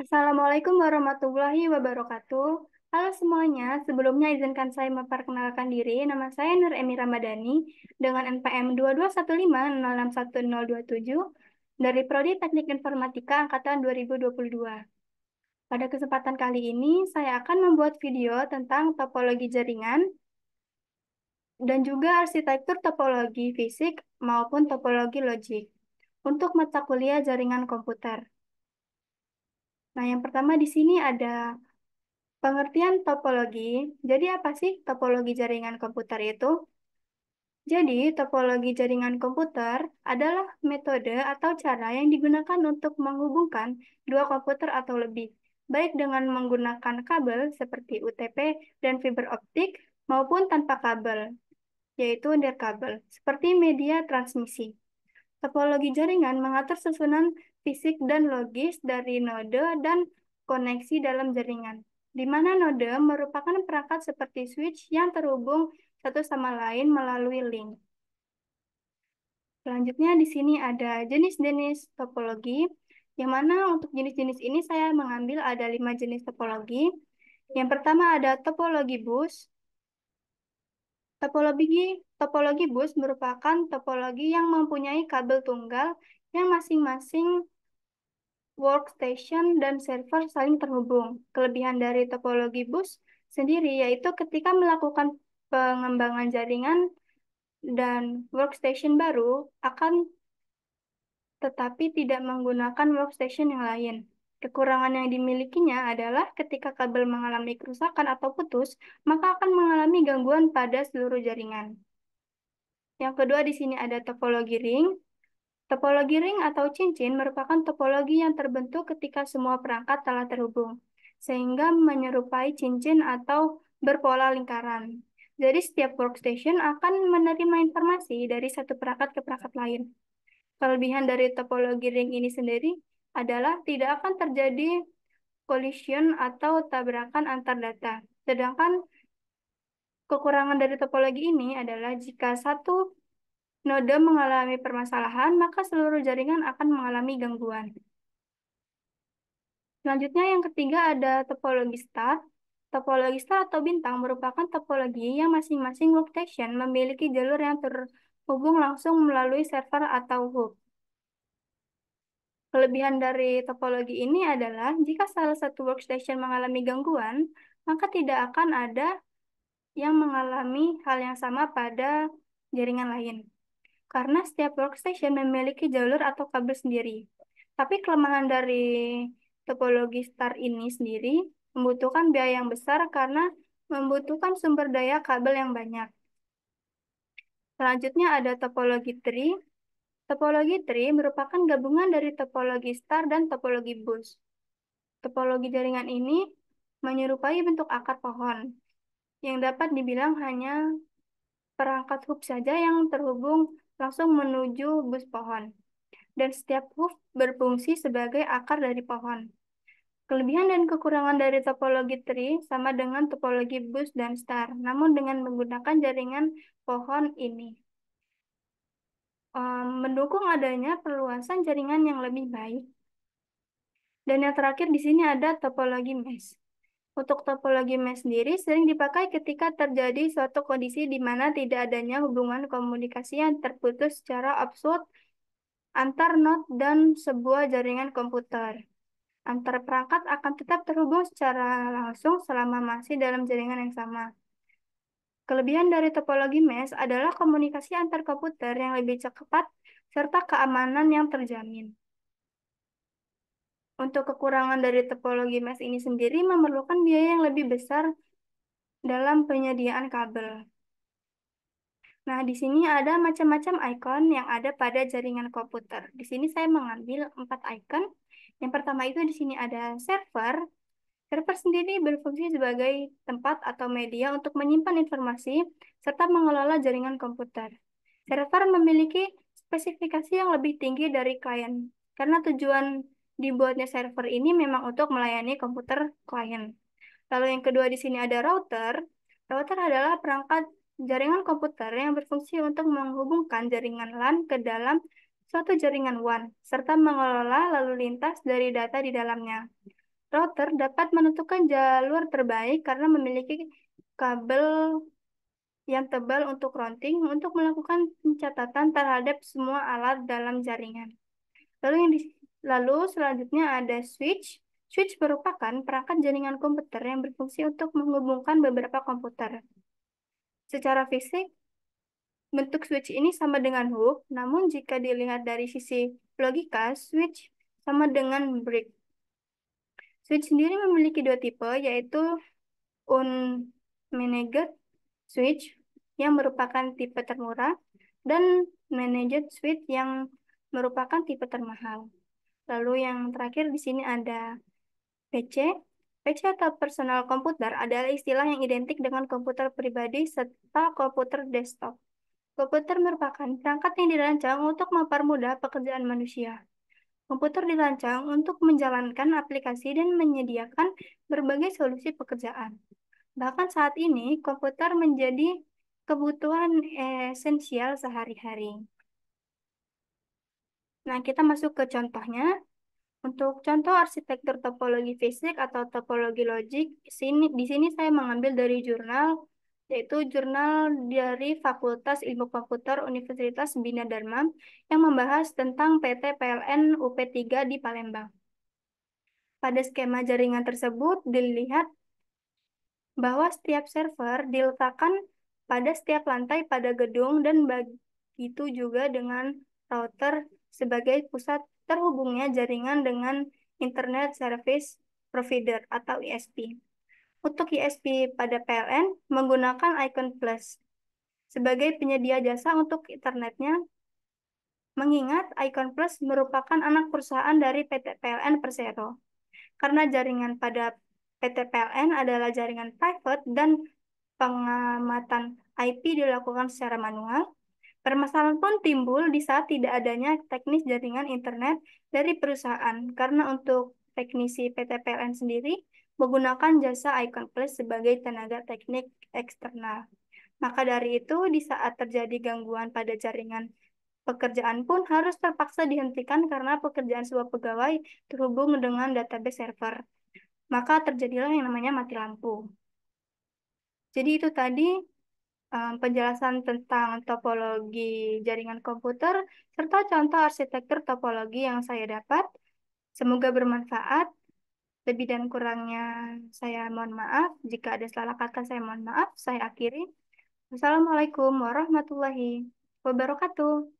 Assalamualaikum warahmatullahi wabarakatuh. Halo semuanya, sebelumnya izinkan saya memperkenalkan diri. Nama saya Nur Emi Ramadhani dengan NPM 2215061027 dari Prodi Teknik Informatika Angkatan 2022. Pada kesempatan kali ini, saya akan membuat video tentang topologi jaringan dan juga arsitektur topologi fisik maupun topologi logik untuk mata kuliah jaringan komputer. Nah, yang pertama di sini ada pengertian topologi. Jadi apa sih topologi jaringan komputer itu? Jadi, topologi jaringan komputer adalah metode atau cara yang digunakan untuk menghubungkan dua komputer atau lebih, baik dengan menggunakan kabel seperti UTP dan fiber optik maupun tanpa kabel, yaitu nirkabel, seperti media transmisi. Topologi jaringan mengatur susunan fisik dan logis dari node dan koneksi dalam jaringan, di mana node merupakan perangkat seperti switch yang terhubung satu sama lain melalui link. Selanjutnya di sini ada jenis-jenis topologi, yang mana untuk jenis-jenis ini saya mengambil ada 5 jenis topologi. Yang pertama ada topologi bus. Topologi topologi bus merupakan topologi yang mempunyai kabel tunggal yang masing-masing workstation dan server saling terhubung. Kelebihan dari topologi bus sendiri yaitu ketika melakukan pengembangan jaringan dan workstation baru akan tetapi tidak menggunakan workstation yang lain. Kekurangan yang dimilikinya adalah ketika kabel mengalami kerusakan atau putus, maka akan mengalami gangguan pada seluruh jaringan. Yang kedua di sini ada topologi ring. Topologi ring atau cincin merupakan topologi yang terbentuk ketika semua perangkat telah terhubung, sehingga menyerupai cincin atau berpola lingkaran. Jadi setiap workstation akan menerima informasi dari satu perangkat ke perangkat lain. Kelebihan dari topologi ring ini sendiri adalah tidak akan terjadi collision atau tabrakan antar data. Sedangkan kekurangan dari topologi ini adalah jika satu node mengalami permasalahan, maka seluruh jaringan akan mengalami gangguan. Selanjutnya yang ketiga ada topologi star. Topologi star atau bintang merupakan topologi yang masing-masing workstation memiliki jalur yang terhubung langsung melalui server atau hub. Kelebihan dari topologi ini adalah jika salah satu workstation mengalami gangguan, maka tidak akan ada yang mengalami hal yang sama pada jaringan lain. Karena setiap workstation memiliki jalur atau kabel sendiri. Tapi kelemahan dari topologi star ini sendiri membutuhkan biaya yang besar karena membutuhkan sumber daya kabel yang banyak. Selanjutnya ada topologi tree. Topologi tree merupakan gabungan dari topologi star dan topologi bus. Topologi jaringan ini menyerupai bentuk akar pohon, yang dapat dibilang hanya perangkat hub saja yang terhubung langsung menuju bus pohon, dan setiap hub berfungsi sebagai akar dari pohon. Kelebihan dan kekurangan dari topologi tree sama dengan topologi bus dan star, namun dengan menggunakan jaringan pohon ini. Mendukung adanya perluasan jaringan yang lebih baik. Dan yang terakhir di sini ada topologi mesh. Untuk topologi mesh sendiri sering dipakai ketika terjadi suatu kondisi di mana tidak adanya hubungan komunikasi yang terputus secara absolut antar node dan sebuah jaringan komputer. Antar perangkat akan tetap terhubung secara langsung selama masih dalam jaringan yang sama. Kelebihan dari topologi mesh adalah komunikasi antar komputer yang lebih cepat serta keamanan yang terjamin. Untuk kekurangan dari topologi mesh ini sendiri memerlukan biaya yang lebih besar dalam penyediaan kabel. Nah, di sini ada macam-macam icon yang ada pada jaringan komputer. Di sini saya mengambil 4 icon. Yang pertama itu di sini ada server. Server sendiri berfungsi sebagai tempat atau media untuk menyimpan informasi serta mengelola jaringan komputer. Server memiliki spesifikasi yang lebih tinggi dari klien, karena tujuan dibuatnya server ini memang untuk melayani komputer klien. Lalu yang kedua di sini ada router. Router adalah perangkat jaringan komputer yang berfungsi untuk menghubungkan jaringan LAN ke dalam suatu jaringan WAN, serta mengelola lalu lintas dari data di dalamnya. Router dapat menentukan jalur terbaik karena memiliki kabel yang tebal untuk routing untuk melakukan pencatatan terhadap semua alat dalam jaringan. Lalu lalu selanjutnya ada switch. Switch merupakan perangkat jaringan komputer yang berfungsi untuk menghubungkan beberapa komputer. Secara fisik, bentuk switch ini sama dengan hook, namun jika dilihat dari sisi logika, switch sama dengan brick. Switch sendiri memiliki dua tipe, yaitu unmanaged switch yang merupakan tipe termurah dan managed switch yang merupakan tipe termahal. Lalu yang terakhir di sini ada PC. PC atau personal computer adalah istilah yang identik dengan komputer pribadi serta komputer desktop. Komputer merupakan perangkat yang dirancang untuk mempermudah pekerjaan manusia. Komputer dirancang untuk menjalankan aplikasi dan menyediakan berbagai solusi pekerjaan. Bahkan saat ini, komputer menjadi kebutuhan esensial sehari-hari. Nah, kita masuk ke contohnya. Untuk contoh arsitektur topologi fisik atau topologi logik, di sini saya mengambil dari jurnal, yaitu jurnal dari Fakultas Ilmu Komputer Universitas Bina Dharma yang membahas tentang PT PLN UP3 di Palembang. Pada skema jaringan tersebut dilihat bahwa setiap server diletakkan pada setiap lantai pada gedung dan begitu juga dengan router sebagai pusat terhubungnya jaringan dengan Internet Service Provider atau ISP. Untuk ISP pada PLN menggunakan icon plus sebagai penyedia jasa untuk internetnya, mengingat Icon Plus merupakan anak perusahaan dari PT PLN Persero. Karena jaringan pada PT PLN adalah jaringan private dan pengamatan IP dilakukan secara manual, permasalahan pun timbul di saat tidak adanya teknis jaringan internet dari perusahaan, karena untuk teknisi PT PLN sendiri menggunakan jasa Icon Plus sebagai tenaga teknik eksternal. Maka dari itu, di saat terjadi gangguan pada jaringan, pekerjaan pun harus terpaksa dihentikan karena pekerjaan sebuah pegawai terhubung dengan database server. Maka terjadilah yang namanya mati lampu. Jadi itu tadi penjelasan tentang topologi jaringan komputer serta contoh arsitektur topologi yang saya dapat. Semoga bermanfaat. Lebih dan kurangnya saya mohon maaf. Jika ada salah kata saya mohon maaf. Saya akhiri. Wassalamualaikum warahmatullahi wabarakatuh.